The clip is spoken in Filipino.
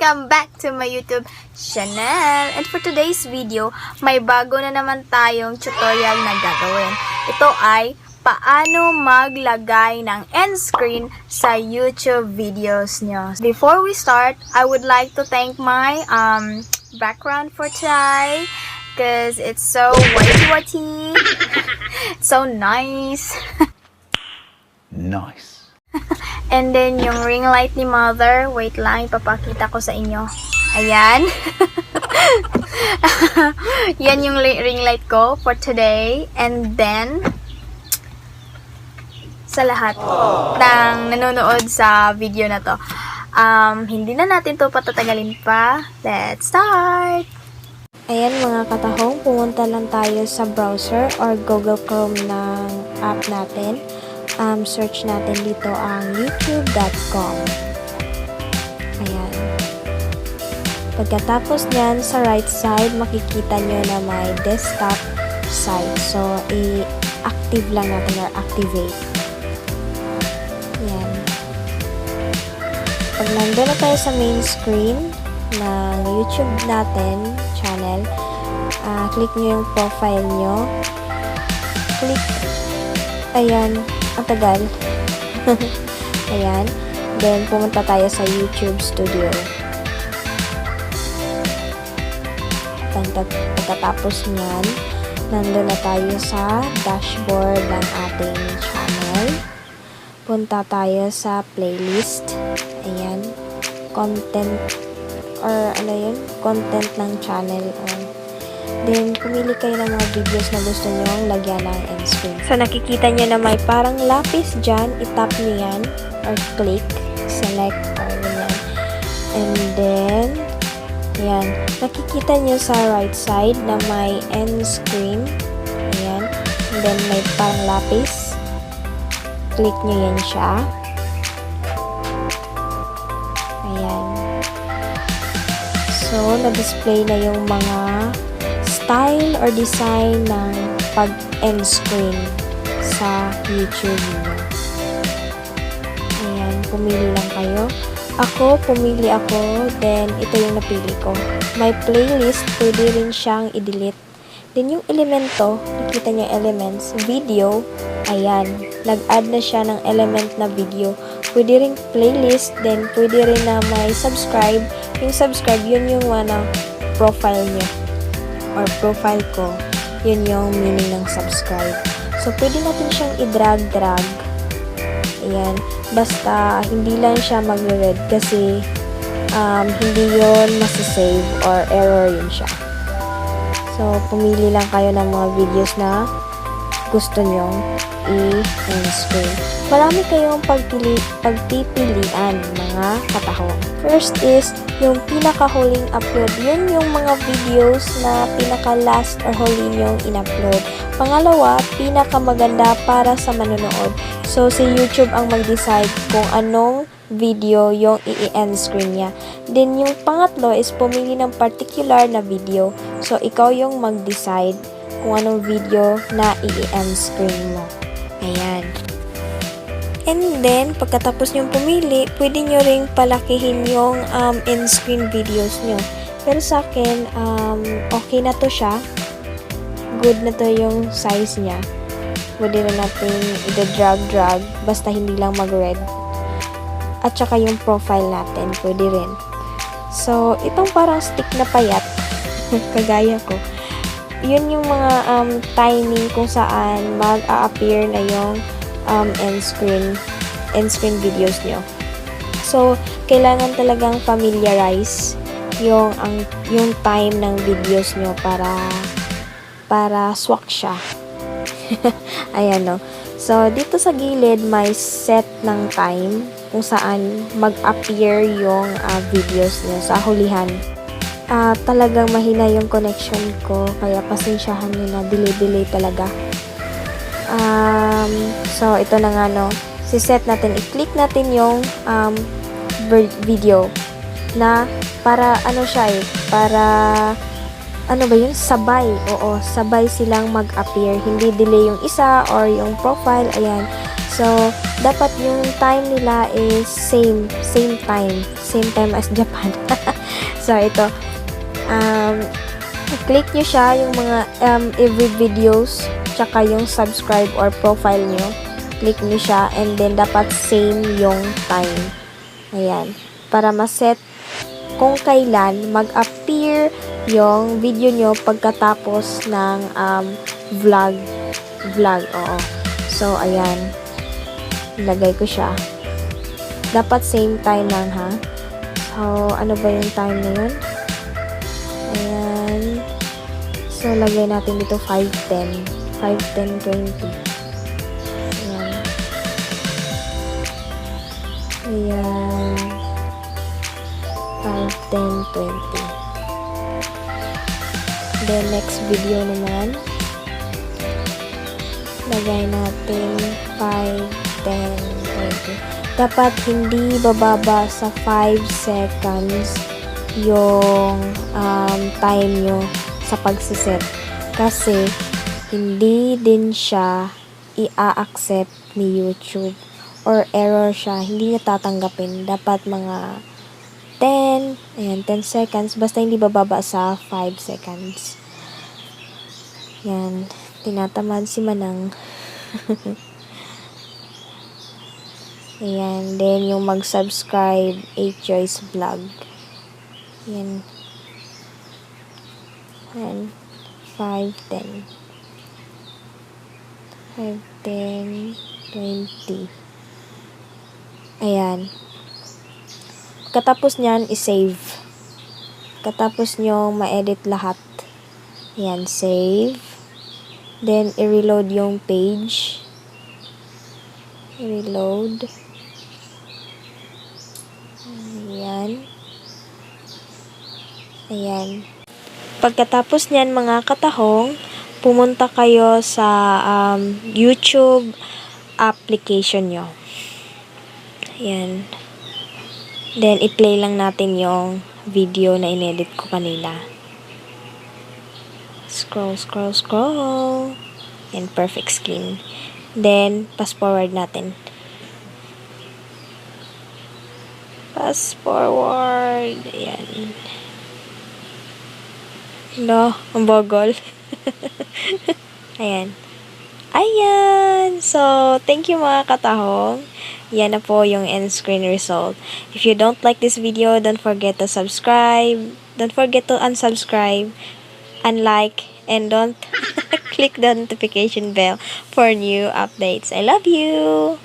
Welcome back to my YouTube channel. And for today's video, may bago na naman tayong tutorial na gagawin. Ito ay paano maglagay ng end screen sa YouTube videos nyo. Before we start, I would like to thank my background for today because it's so whitey. So nice. Nice. And then, yung ring light ni Mother. Wait lang, ipapakita ko sa inyo. Ayan. Yan yung ring light ko for today. And then, sa lahat ng nanonood sa video na to, hindi na natin to patatagalin pa. Let's start! Ayan mga katahong, pumunta lang tayo sa browser or Google Chrome ng app natin. Search natin dito ang youtube.com. Ayan. Pagkatapos nyan, sa right side, makikita nyo na may desktop site. So, i-active lang natin or activate. Ayan. Pag nandun na tayo sa main screen ng YouTube natin, channel, click nyo yung profile nyo. Click. Ayan. Ang tagal. Ayan. Then, pumunta tayo sa YouTube Studio. Pagkatapos nyan, nandun na tayo sa dashboard ng ating channel. Punta tayo sa playlist. Ayan. Content or ano yun? Content ng channel. Then, pumili kayo ng mga videos na gusto nyong lagyan ng end screen. So, nakikita nyo na may parang lapis dyan. I-tap nyo yan or click, select, or ganyan. And then, ayan. Nakikita nyo sa right side na may end screen. Ayan. And then, may parang lapis. Click nyo yan siya. Ayan. So, na-display na yung mga style or design ng pag-end screen sa YouTube niyo. Ayan, pumili lang kayo. Pumili ako, then ito yung napili ko. May playlist, pwede rin siyang i-delete. Then yung elemento, nakita niyo elements, video, ayan, nag-add na siya ng element na video. Pwede rin playlist, then pwede rin na may subscribe. Yung subscribe, yun yung profile niyo. Or profile ko, yun yung meaning ng subscribe. So, pwede natin siyang i-drag. Ayan. Basta, hindi lang siya magre-red kasi hindi yun masasave or error yun siya. So, pumili lang kayo ng mga videos na gusto nyong i-end screen. Marami kayong pagpipilian, mga katahong. First is, yung pinakahuling upload. Yun yung mga videos na pinaka-last or huli nyong in-upload. Pangalawa, pinakamaganda para sa manonood. So, si YouTube ang mag-decide kung anong video yung i-end screen niya. Then, yung pangatlo is pumili ng particular na video. So, ikaw yung mag-decide kung anong video na i-end screen mo. Ayan. And then, pagkatapos nyong pumili, pwede nyo ring palakihin yung end screen videos nyo. Pero sa akin, okay na to siya. Good na to yung size niya. Pwede na natin i-drag, basta hindi lang mag-red. At saka yung profile natin, pwede rin. So, itong parang stick na payat, kagaya ko. Yun yung mga timing kung saan mag-a-appear na yung end screen videos nyo. So, kailangan talagang familiarize yung time ng videos nyo para swak siya. Ayan, no. So, dito sa gilid, may set ng time kung saan mag-appear yung videos nyo sa hulihan. Talagang mahina yung connection ko, kaya pasensyahan nyo na, delay talaga. So, ito na nga, no. Si-set natin, i-click natin yung video na para, para, sabay. Oo, sabay silang mag-appear. Hindi delay yung isa or yung profile, ayan. So, dapat yung time nila is same time as Japan. So, ito. Click nyo siya, yung mga every videos, tsaka yung subscribe or profile nyo. Click nyo siya, and then dapat same yung time. Ayan. Para maset kung kailan mag-appear yung video nyo pagkatapos ng vlog. Oo. So, ayan. Ilagay ko siya. Dapat same time lang, ha? So, ano ba yung time na yun? Ayan. So, lagay natin dito 5:10. 5:10:20. Ayan. Ayan. 5:10:20. Then, next video naman. Lagay natin 5:10:20. Dapat hindi bababa sa 5 seconds yung time nyo sa pagsiset. Kasi, hindi din siya i-accept ni YouTube. Or error siya. Hindi niya tatanggapin. Dapat mga 10, ayan, 10 seconds. Basta hindi bababa sa 5 seconds. Yan. Tinatamad si Manang. Ayan. Then, yung mag-subscribe, 8 Choice Vlog. Ayan. Ayan. 5:10. 5:10:20. Ayan. Katapos nyan, i-save. Katapos nyo ma-edit lahat. Ayan, save. Then, i-reload yung page. I-reload. Ayan. Ayan. Pagkatapos nyan, mga katahong, pumunta kayo sa YouTube application nyo. Ayan. Then, i-play lang natin yung video na inedit ko kanina. Scroll. And perfect screen. Then, fast forward natin. Fast forward. Ayan. No, ang bogol. Ayan. Ayan! So, thank you mga katahong. Yan na po yung end screen result. If you don't like this video, don't forget to subscribe. Don't forget to unsubscribe, unlike, and don't click the notification bell for new updates. I love you!